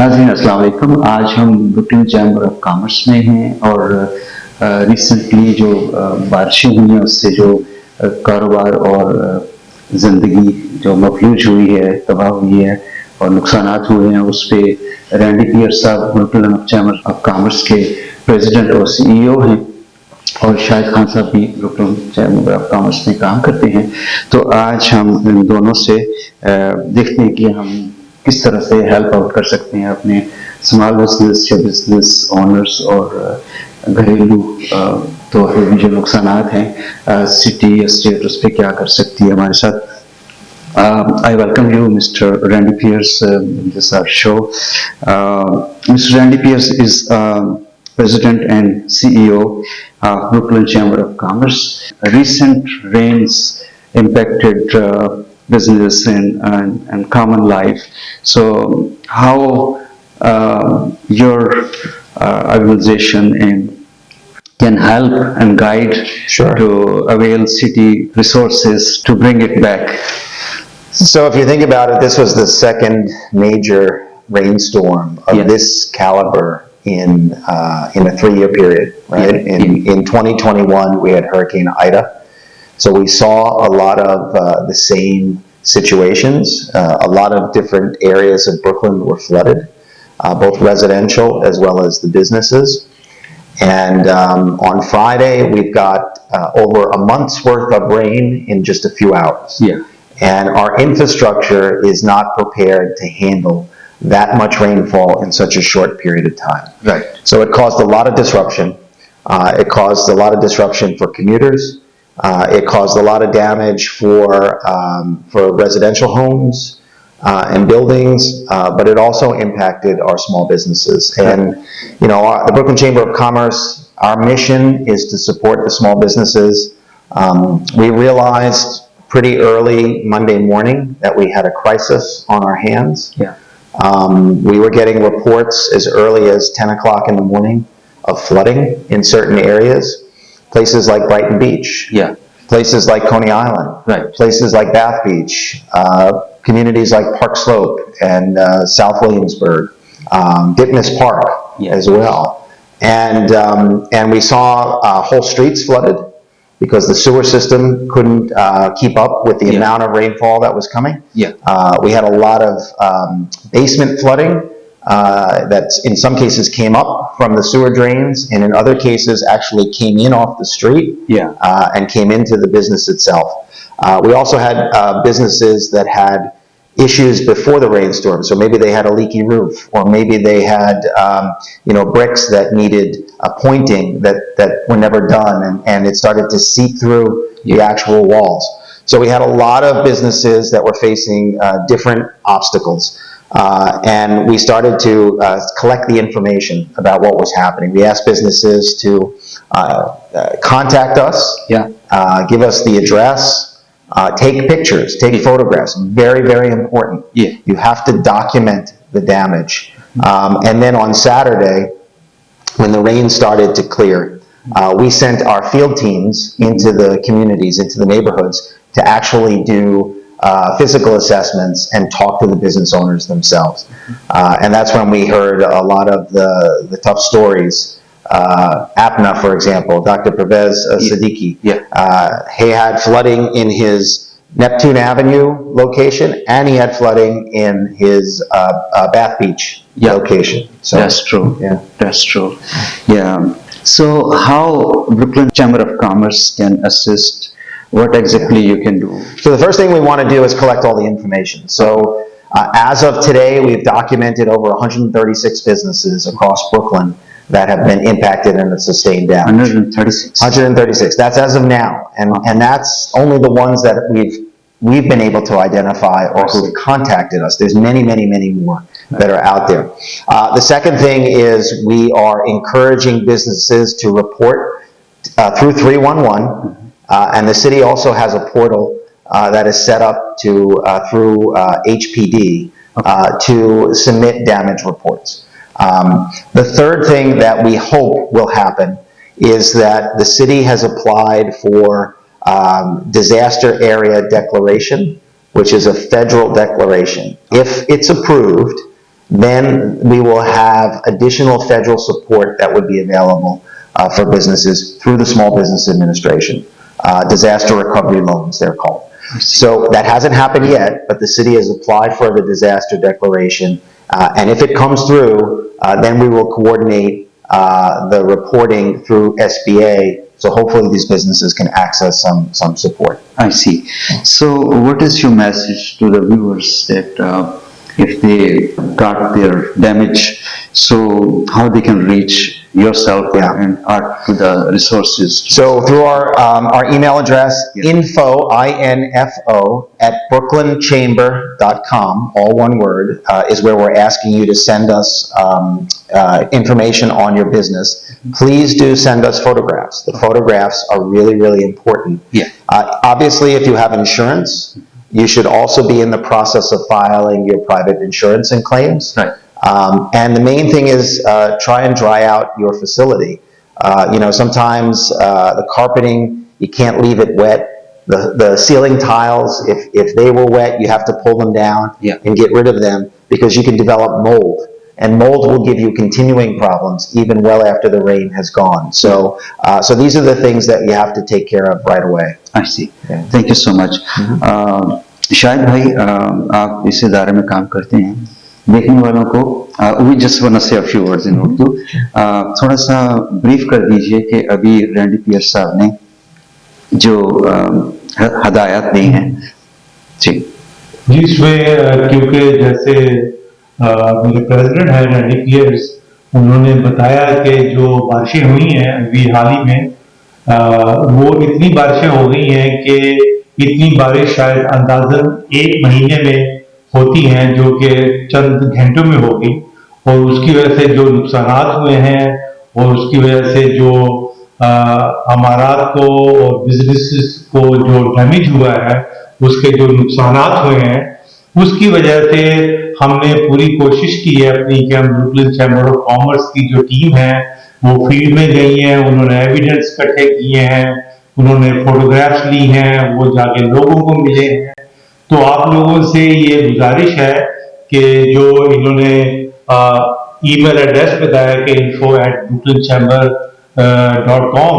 नाज़रीन अस्सलाम वालेकुम। आज हम ब्रुकलिन चैम्बर ऑफ कॉमर्स में हैं और रिसेंटली जो बारिशें हुई हैं उससे जो कारोबार और ज़िंदगी जो मफलूज हुई है, तबाह हुई है और नुकसानात हुए हैं, उस पर रैंडी पियर्स साहब ब्रुकलिन चैम्बर ऑफ कॉमर्स के प्रेसिडेंट और CEO हैं और शाहिद खान साहब भी ब्रुकलिन चैम्बर ऑफ कॉमर्स में काम करते हैं। तो आज हम इन दोनों से देखते हैं कि हम किस तरह से हेल्प आउट कर सकते हैं अपने स्मॉल बिजनेस या बिजनेस ओनर्स और घरेलू तौर पर भी जो नुकसानात हैं सिटी या स्टेट उस पर क्या कर सकती है हमारे साथ। I welcome you, Mr. Randy Pierce, in this our show. Mr. Randy Pierce is President and CEO of Brooklyn Chamber of Commerce. Recent rains impacted business and common life. So, how your organization can help and guide to avail city resources to bring it back? So if you think about it, this was the second major rainstorm of this caliber in a 3-year period, right? In 2021, we had Hurricane Ida. So we saw a lot of the same situations. A lot of different areas of Brooklyn were flooded, both residential as well as the businesses. And on Friday, we've got over a month's worth of rain in just a few hours. And our infrastructure is not prepared to handle that much rainfall in such a short period of time. Right. So it caused a lot of disruption. It caused a lot of disruption for commuters. It caused a lot of damage for residential homes and buildings, but it also impacted our small businesses. And you know, the Brooklyn Chamber of Commerce, our mission is to support the small businesses. We realized pretty early Monday morning that we had a crisis on our hands. We were getting reports as early as 10 o'clock in the morning of flooding in certain areas. Places like Brighton Beach. Places like Coney Island. Places like Bath Beach. Communities like Park Slope and South Williamsburg. Dipness Park as well. And we saw whole streets flooded, because the sewer system couldn't keep up with the amount of rainfall that was coming. We had a lot of basement flooding that in some cases came up from the sewer drains, and in other cases actually came in off the street and came into the business itself. We also had businesses that had issues before the rainstorm. So maybe they had a leaky roof, or maybe they had bricks that needed pointing that were never done, and it started to seep through the actual walls. So we had a lot of businesses that were facing different obstacles. And we started to collect the information about what was happening. We asked businesses to contact us, give us the address, take pictures, take photographs. Very, very important. You have to document the damage. And then on Saturday, when the rain started to clear, we sent our field teams into the communities, into the neighborhoods, to actually do physical assessments and talk to the business owners themselves. And that's when we heard a lot of the tough stories. APNA, for example, Dr. Pervez Siddiqui, he had flooding in his Neptune Avenue location, and he had flooding in his Bath Beach location. So that's true. That's true. So how Brooklyn Chamber of Commerce can assist? What exactly you can do? So the first thing we want to do is collect all the information. So as of today, we've documented over 136 businesses across Brooklyn that have been impacted and sustained damage. 136. 136. That's as of now, and that's only the ones that we've been able to identify or who've contacted us. There's many, many, many more that are out there. The second thing is we are encouraging businesses to report through 311, and the city also has a portal that is set up through HPD to submit damage reports. The third thing that we hope will happen is that the city has applied for disaster area declaration, which is a federal declaration. If it's approved, then we will have additional federal support that would be available for businesses through the Small Business Administration. Disaster recovery loans, they're called. So that hasn't happened yet, but the city has applied for the disaster declaration. And if it comes through, then we will coordinate the reporting through SBA. So hopefully these businesses can access some support. I see. So what is your message to the viewers that if they got their damage, so how they can reach yourself and to the resources? So through our email address, info, I-N-F-O, at brooklynchamber.com, all one word, is where we're asking you to send us information on your business. Please do send us photographs. The photographs are really, really important. Yeah. Obviously, if you have insurance, you should also be in the process of filing your private insurance and claims. Right. And the main thing is try and dry out your facility. Sometimes the carpeting, you can't leave it wet. The ceiling tiles, if they were wet, you have to pull them down and get rid of them because you can develop mold. And mold will give you continuing problems even well after the rain has gone. So these are the things that you have to take care of right away. I see. Thank you so much. शायद भाई आप इस इदारे में काम करते हैं, देखने वालों को we just want to say a few words in Urdu. थोड़ा सा ब्रीफ कर दीजिए कि अभी रैंडी पियर्स साहब ने जो हदायत दी हैं जी इसमें क्योंकि जैसे मेरे प्रेसिडेंट हैं रैंडी पियर्स, उन्होंने बताया कि जो बारिशें हुई हैं अभी हाल ही में वो इतनी बारिशें हो गई हैं कि इतनी बारिश शायद अंदाजन 1 महीने में होती हैं जो कि चंद घंटों में होगी, और उसकी वजह से जो नुकसानात हुए हैं और उसकी वजह से जो अमारात को और बिजनेसेस को जो डैमेज हुआ है, उसके जो नुकसानात हुए हैं, उसकी वजह से हमने पूरी कोशिश की है अपनी कि हम ब्रुकलिन चैम्बर ऑफ कॉमर्स की जो टीम है वो फील्ड में गई है, उन्होंने एविडेंस इकट्ठे किए हैं, उन्होंने फोटोग्राफ्स ली हैं, वो जाके लोगों को मिले हैं। तो आप लोगों से ये गुजारिश है कि जो इन्होंने ईमेल एड्रेस बताया कि info@brooklynChamber.com,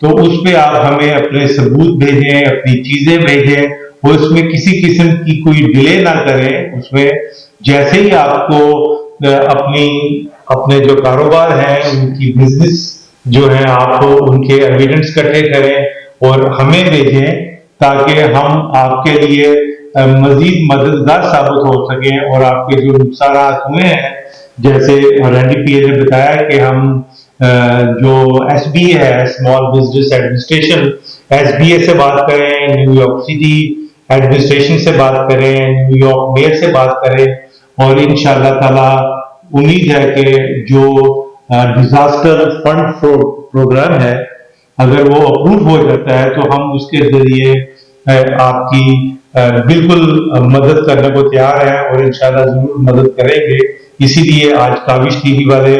तो उस पे आप हमें अपने सबूत भेजें, अपनी चीजें भेजें, और उसमें किसी किस्म की कोई डिले ना करें। उसमें जैसे ही आपको अपने जो कारोबार हैं उनकी बिजनेस जो है आप उनके एविडेंस इकट्ठे करें और हमें भेजें ताकि हम आपके लिए मजीद मददगार साबित हो सकें और आपके जो नुकसान हुए हैं, जैसे रैंडी पियर ने बताया कि हम जो SBA है, स्मॉल बिजनेस एडमिनिस्ट्रेशन, SBA से बात करें, न्यूयॉर्क सिटी एडमिनिस्ट्रेशन से बात करें, न्यूयॉर्क मेयर से बात करें, और इंशाअल्लाह ताला उम्मीद है कि जो डिजास्टर फंड प्रोग्राम है अगर वो अप्रूव हो जाता है तो हम उसके जरिए आपकी बिल्कुल मदद करने को तैयार हैं और इंशाल्लाह जरूर मदद करेंगे। इसीलिए आज काविश टीवी वाले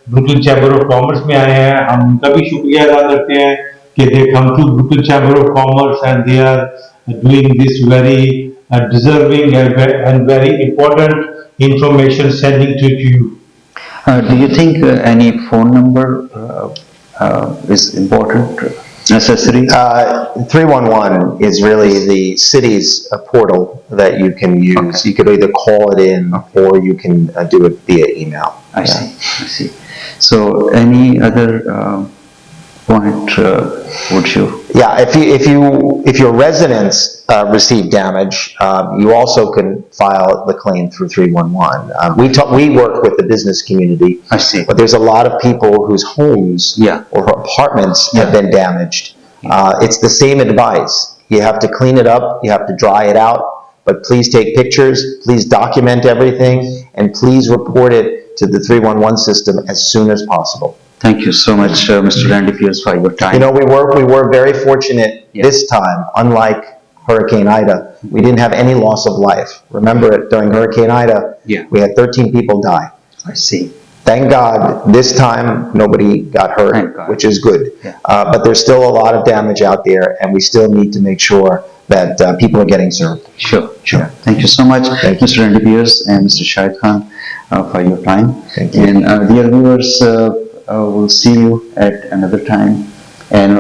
ब्रुकलिन चैम्बर ऑफ कॉमर्स में आए हैं, हम उनका भी शुक्रिया अदा करते हैं कि they come to Brooklyn Chamber of Commerce and they are doing this very deserving and very important information sending to you. Do you think any phone number is important, necessary? 311 is really the city's portal that you can use. Okay. You could either call it in or you can do it via email. I see. So any other point would you? Yeah, if your residents receive damage, you also can file the claim through 311. We work with the business community. I see. But there's a lot of people whose homes or apartments have been damaged. It's the same advice. You have to clean it up, you have to dry it out, but please take pictures, please document everything, and please report it to the 311 system as soon as possible. Thank you so much, Mr. Randy Pierce, for your time. You know, we were very fortunate this time, unlike Hurricane Ida. We didn't have any loss of life. Remember it, during Hurricane Ida, we had 13 people die. I see. Thank God, this time nobody got hurt, which is good. But there's still a lot of damage out there, and we still need to make sure that people are getting served. Sure. Thank you so much, Mr. Randy Pierce and Mr. Shahid Khan. for your time. Thank you. And dear viewers, we'll see you at another time. And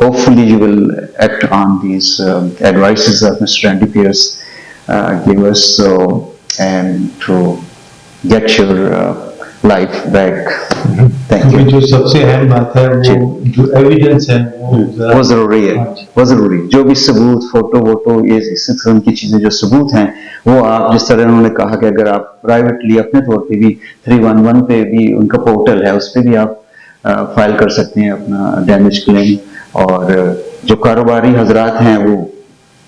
hopefully you will act on these advices of Mr. Andy Pierce gave us, so and to get your life back. Thank क्योंकि you. जो सबसे अहम बात है जी। वो जो evidence है वो जरूरी है, वो जरूरी, जो भी सबूत, फोटो वोटो, ये इस किस्म की चीजें जो सबूत हैं, वो आप जिस तरह उन्होंने कहा कि अगर आप प्राइवेटली अपने तौर पे भी 311 पे भी उनका पोर्टल है, उस पे भी आप फाइल कर सकते हैं अपना डैमेज क्लेम। और जो कारोबारी हजरात हैं वो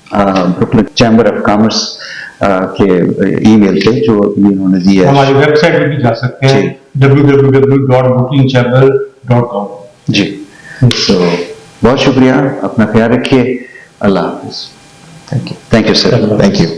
ब्रुकलिन चैम्बर ऑफ कॉमर्स के ईमेल पे जो अभी उन्होंने दिया है, हमारी वेबसाइट पे भी जा सकते हैं www.bookingchapel.com। जी। तो बहुत शुक्रिया, अपना ख्याल रखिए, अल्लाह हाफिज। Thank you. Thank you sir. Thank you.